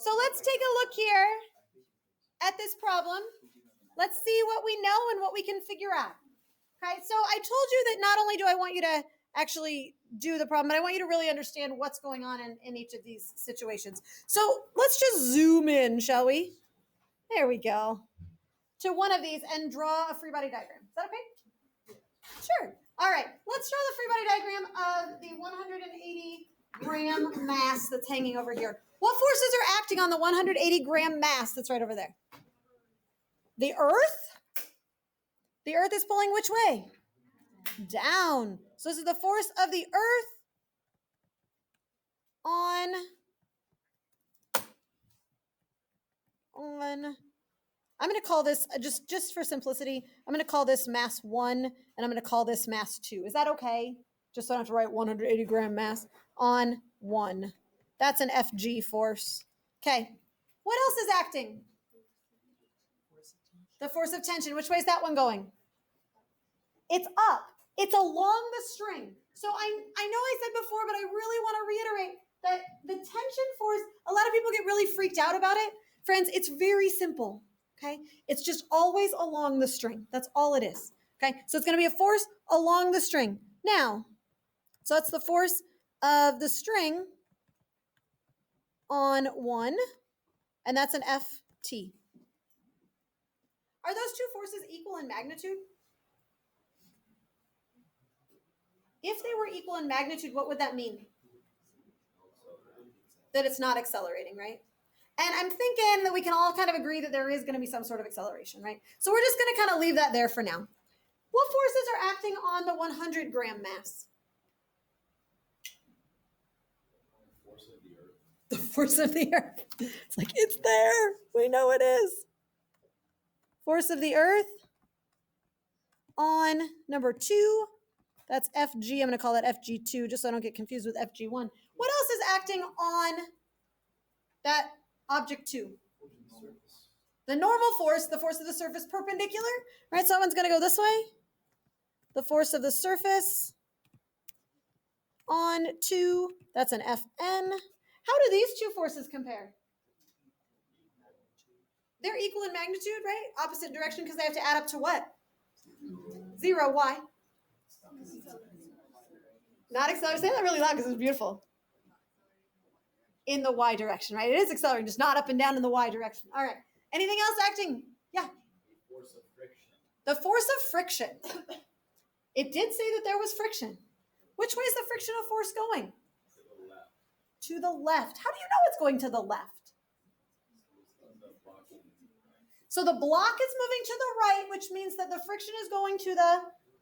So let's take a look here at this problem. Let's see what we know and what we can figure out. Okay, so I told you that not only do I want you to actually do the problem, but I want you to really understand what's going on in each of these situations. So let's just zoom in, shall we? There we go. To one of these and draw a free body diagram. Is that okay? Sure. All right, let's draw the free body diagram of the 180 gram mass that's hanging over here. What forces are acting on the 180 gram mass that's right over there? The Earth? The Earth is pulling which way? Down. So this is the force of the Earth on I'm going to call this, just for simplicity, I'm going to call this mass 1, and I'm going to call this mass 2. Is that okay? Just so I don't have to write 180 gram mass on 1. That's an FG force. Okay. What else is acting? The force of tension. Which way is that one going? It's up. It's along the string. So I know I said before, but I really want to reiterate that the tension force, a lot of people get really freaked out about it. Friends, it's very simple. Okay, it's just always along the string. That's all it is. Okay, so it's going to be a force along the string. Now, so that's the force of the string on 1, and that's an FT. Are those two forces equal in magnitude? If they were equal in magnitude, what would that mean? That it's not accelerating, right? And I'm thinking that we can all kind of agree that there is going to be some sort of acceleration, right? So we're just going to kind of leave that there for now. What forces are acting on the 100 gram mass? The force of the Earth. The force of the Earth. It's like, it's there. We know it is. Force of the Earth on number 2. That's FG. I'm going to call that FG2 just so I don't get confused with FG1. What else is acting on that object 2? The normal force, the force of the surface perpendicular, right? So that one's going to go this way. The force of the surface on 2, that's an Fn. How do these two forces compare? They're equal in magnitude, right? Opposite direction because they have to add up to what? 0. Why? Not accelerating. Say that really loud because it's beautiful. In the Y direction, right? It is accelerating, just not up and down in the Y direction. All right. Anything else acting? Yeah. The force of friction. The force of friction. It did say that there was friction. Which way is the frictional force going? To the left. To the left. How do you know it's going to the left? So the block is moving to the right, which means that the friction is going to the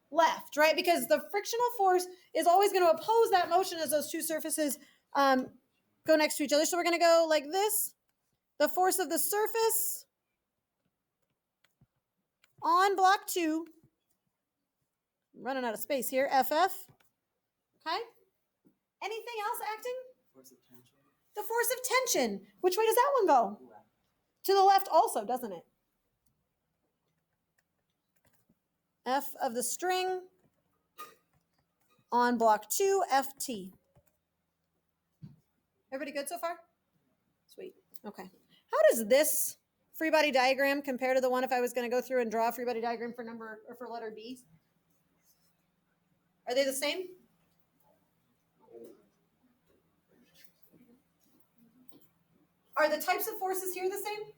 left, right? Because the frictional force is always going to oppose that motion as those two surfaces go next to each other. So we're going to go like this. The force of the surface on block 2. I'm running out of space here. FF. Okay. Anything else acting? Force of tension. The force of tension. Which way does that one go? Left. To the left also, doesn't it? F of the string on block 2, FT. Everybody good so far? Sweet. Okay. How does this free body diagram compare to the one if I was going to go through and draw a free body diagram for number or for letter B? Are they the same? Are the types of forces here the same?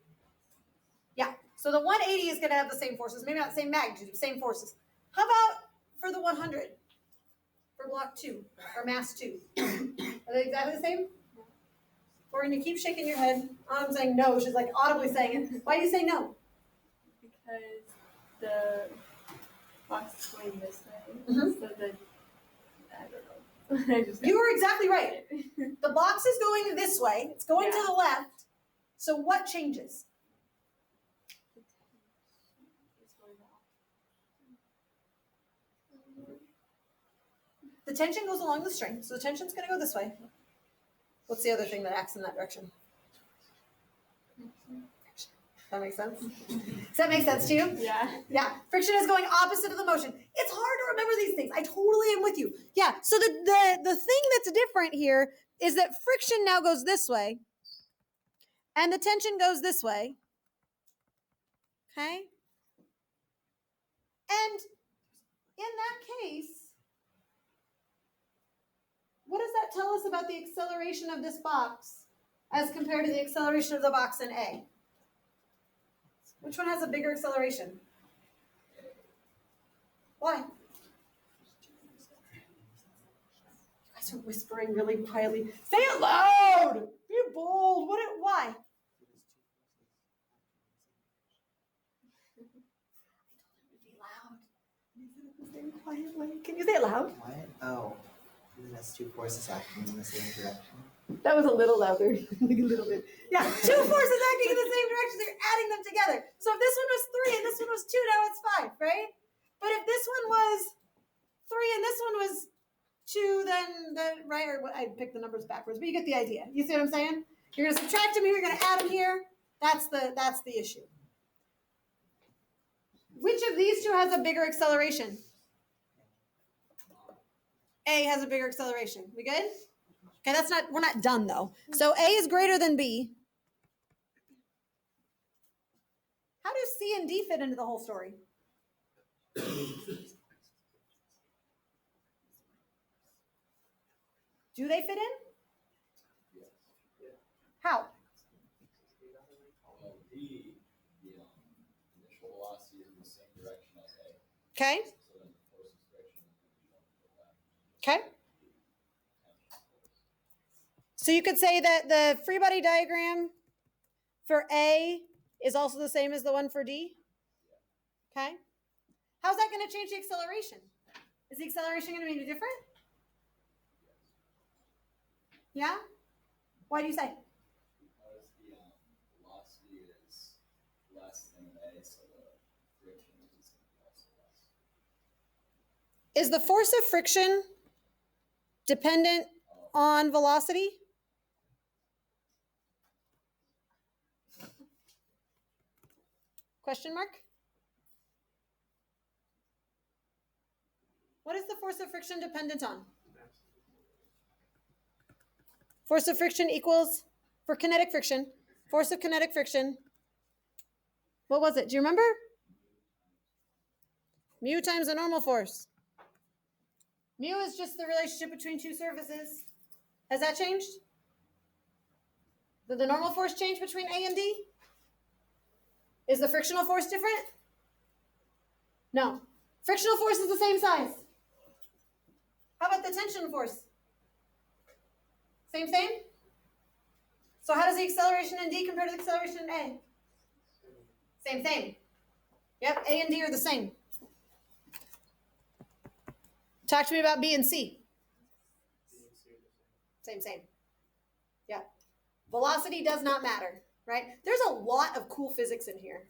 Yeah. So the 180 is going to have the same forces, maybe not the same magnitude, same forces. How about for the 100? For block 2 or mass 2? Are they exactly the same? We're going to keep shaking your head. I'm saying no. She's like audibly saying it. Why do you say no? Because the box is going this way. Mhm. So the, I don't know. You were exactly right. The box is going this way. It's going to the left. So what changes? It's going off. The tension goes along the string. So the tension's going to go this way. What's the other thing that acts in that direction? That makes sense? Does that make sense to you? Yeah. Yeah. Friction is going opposite of the motion. It's hard to remember these things. I totally am with you. Yeah. So the thing that's different here is that friction now goes this way. and the tension goes this way. Okay? And in that case, what does that tell us about the acceleration of this box as compared to the acceleration of the box in A? Which one has a bigger acceleration? Why? You guys are whispering really quietly. Say it loud! Be bold. Why? Be loud. Quietly. Can you say it loud? What? Oh. That's two forces acting in the same direction. That was a little louder. A little bit. Yeah, two forces acting in the same direction, so you're adding them together. So if this one was 3 and this one was 2, now it's 5, right? But if this one was 3 and this one was 2, then right, or I picked the numbers backwards, but you get the idea. You see what I'm saying? You're gonna subtract them here, you're gonna add them here. That's the issue. Which of these two has a bigger acceleration? A has a bigger acceleration. We good? Okay, we're not done though. So A is greater than B. How do C and D fit into the whole story? Do they fit in? Yes. How? Well, D, the initial velocity is in the same direction as A. Okay. So then the force of friction is going to go left. Okay. So you could say that the Freebody diagram for A is also the same as the one for D? Okay. How's that going to change the acceleration? Is the acceleration going to be any different? Yeah? Why do you say? Because the velocity is less than A, so the friction is going to be also less. Is the force of friction dependent on velocity? Question mark? What is the force of friction dependent on? Force of friction equals, for kinetic friction, force of kinetic friction. What was it? Do you remember? Mu times the normal force. Mu is just the relationship between two surfaces. Has that changed? Did the normal force change between A and D? Is the frictional force different? No. Frictional force is the same size. How about the tension force? Same? So how does the acceleration in D compare to the acceleration in A? Same. Yep, A and D are the same. Talk to me about B and C. Same. Yeah. Velocity does not matter, right? There's a lot of cool physics in here.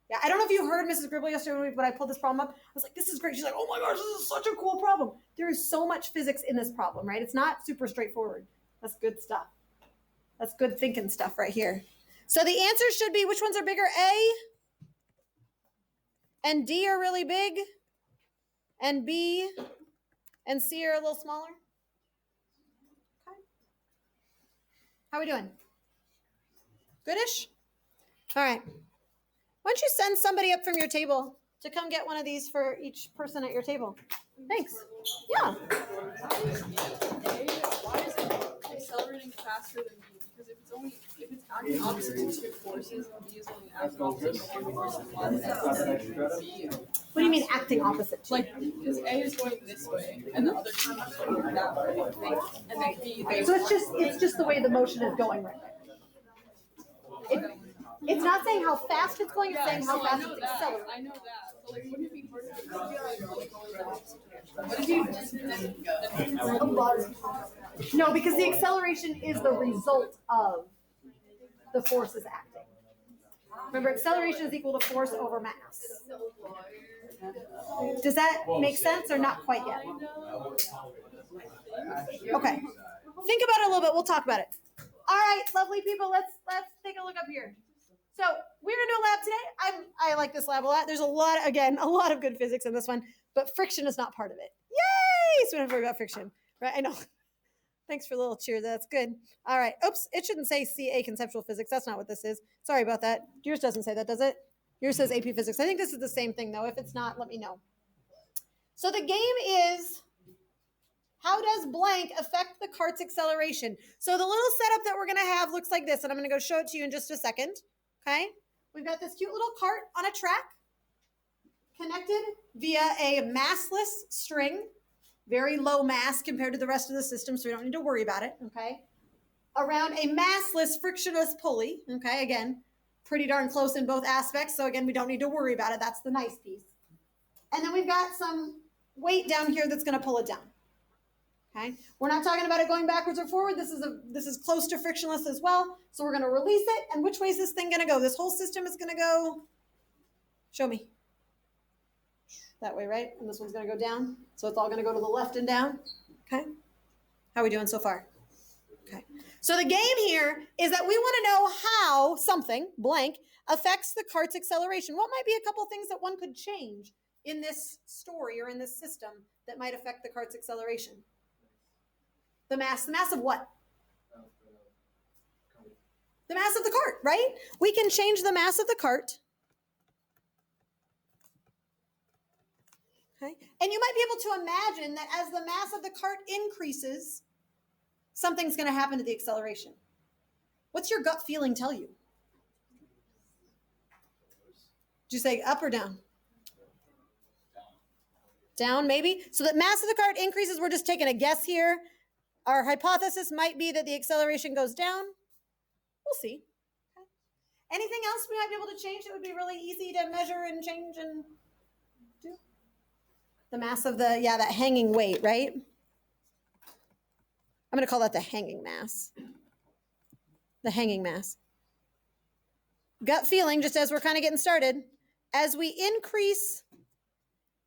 Yeah, I don't know if you heard Mrs. Gribble yesterday when I pulled this problem up. I was like, this is great. She's like, oh my gosh, this is such a cool problem. There is so much physics in this problem, right? It's not super straightforward. That's good stuff. That's good thinking stuff right here. So the answer should be, which ones are bigger? A and D are really big, and B and C are a little smaller. Okay. How are we doing? Goodish? All right. Why don't you send somebody up from your table to come get one of these for each person at your table? Thanks. Yeah. Why is it accelerating faster than B? Because if it's acting opposite to two forces, B is only acting opposite to two forces. What do you mean acting opposite to? Like, because A is going this way, and the other two is going that way, and then B. So it's just the way the motion is going right there. It's not saying how fast it's going, it's saying how fast it's accelerating. I know that. But like, wouldn't it be harder to go in the opposite direction? What if you just didn't go? No, because the acceleration is the result of the forces acting. Remember, acceleration is equal to force over mass. Does that make sense or not quite yet? Okay. Think about it a little bit. We'll talk about it. All right, lovely people, let's take a look up here. So we're gonna do a lab today. I like this lab a lot. There's a lot of good physics in this one, but friction is not part of it. Yay! So we don't have to worry about friction, right? I know. Thanks for the little cheer. That's good. All right. Oops. It shouldn't say CA conceptual physics. That's not what this is. Sorry about that. Yours doesn't say that, does it? Yours says AP physics. I think this is the same thing, though. If it's not, let me know. So the game is, how does blank affect the cart's acceleration? So the little setup that we're going to have looks like this, and I'm going to go show it to you in just a second. Okay? We've got this cute little cart on a track connected via a massless string. Very low mass compared to the rest of the system, so we don't need to worry about it, okay? Around a massless, frictionless pulley, okay? Again, pretty darn close in both aspects, so again, we don't need to worry about it. That's the nice piece. And then we've got some weight down here that's going to pull it down, okay? We're not talking about it going backwards or forward. This is close to frictionless as well, so we're going to release it. And which way is this thing going to go? This whole system is going to go, show me. That way, right? And this one's going to go down. So it's all going to go to the left and down. Okay? How are we doing so far? Okay. So the game here is that we want to know how something, blank, affects the cart's acceleration. What might be a couple things that one could change in this story or in this system that might affect the cart's acceleration? The mass. The mass of what? The mass of the cart, right? We can change the mass of the cart. Okay. And you might be able to imagine that as the mass of the cart increases, something's going to happen to the acceleration. What's your gut feeling tell you? Did you say up or down? Down, maybe? So the mass of the cart increases. We're just taking a guess here. Our hypothesis might be that the acceleration goes down. We'll see. Okay. Anything else we might be able to change that would be really easy to measure and change and do? The mass of the, that hanging weight, right? I'm going to call that the hanging mass. The hanging mass. Gut feeling, just as we're kind of getting started, as we increase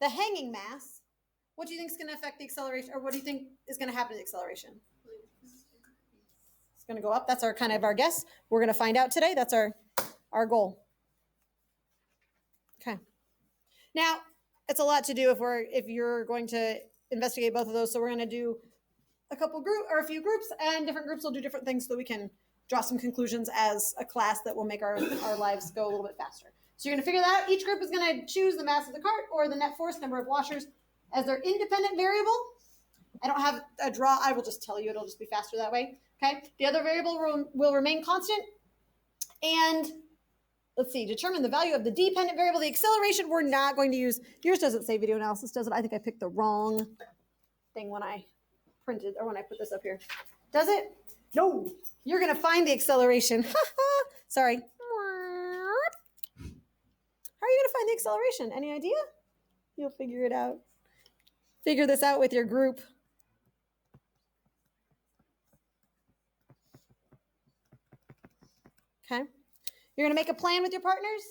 the hanging mass, what do you think is going to affect the acceleration, or what do you think is going to happen to the acceleration? It's going to go up. That's our kind of our guess. We're going to find out today. That's our goal. Okay. Now, it's a lot to do if you're going to investigate both of those. So we're going to do a few groups, and different groups will do different things so that we can draw some conclusions as a class that will make our lives go a little bit faster. So you're going to figure that out. Each group is going to choose the mass of the cart or the net force, number of washers, as their independent variable. I don't have a draw. I will just tell you. It'll just be faster that way. Okay. The other variable will remain constant. And let's see, determine the value of the dependent variable. The acceleration we're not going to use. Yours doesn't say video analysis, does it? I think I picked the wrong thing when I printed or when I put this up here. Does it? No. You're going to find the acceleration. Sorry. How are you going to find the acceleration? Any idea? You'll figure it out. Figure this out with your group. Okay. You're going to make a plan with your partners.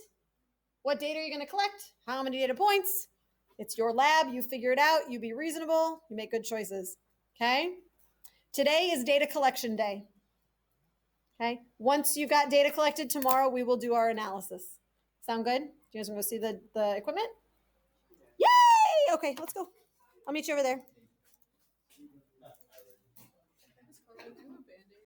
What data are you going to collect? How many data points? It's your lab. You figure it out. You be reasonable. You make good choices. Okay. Today is data collection day. Okay. Once you've got data collected, tomorrow we will do our analysis. Sound good? Do you guys want to go see the equipment? Yay! Okay, let's go. I'll meet you over there.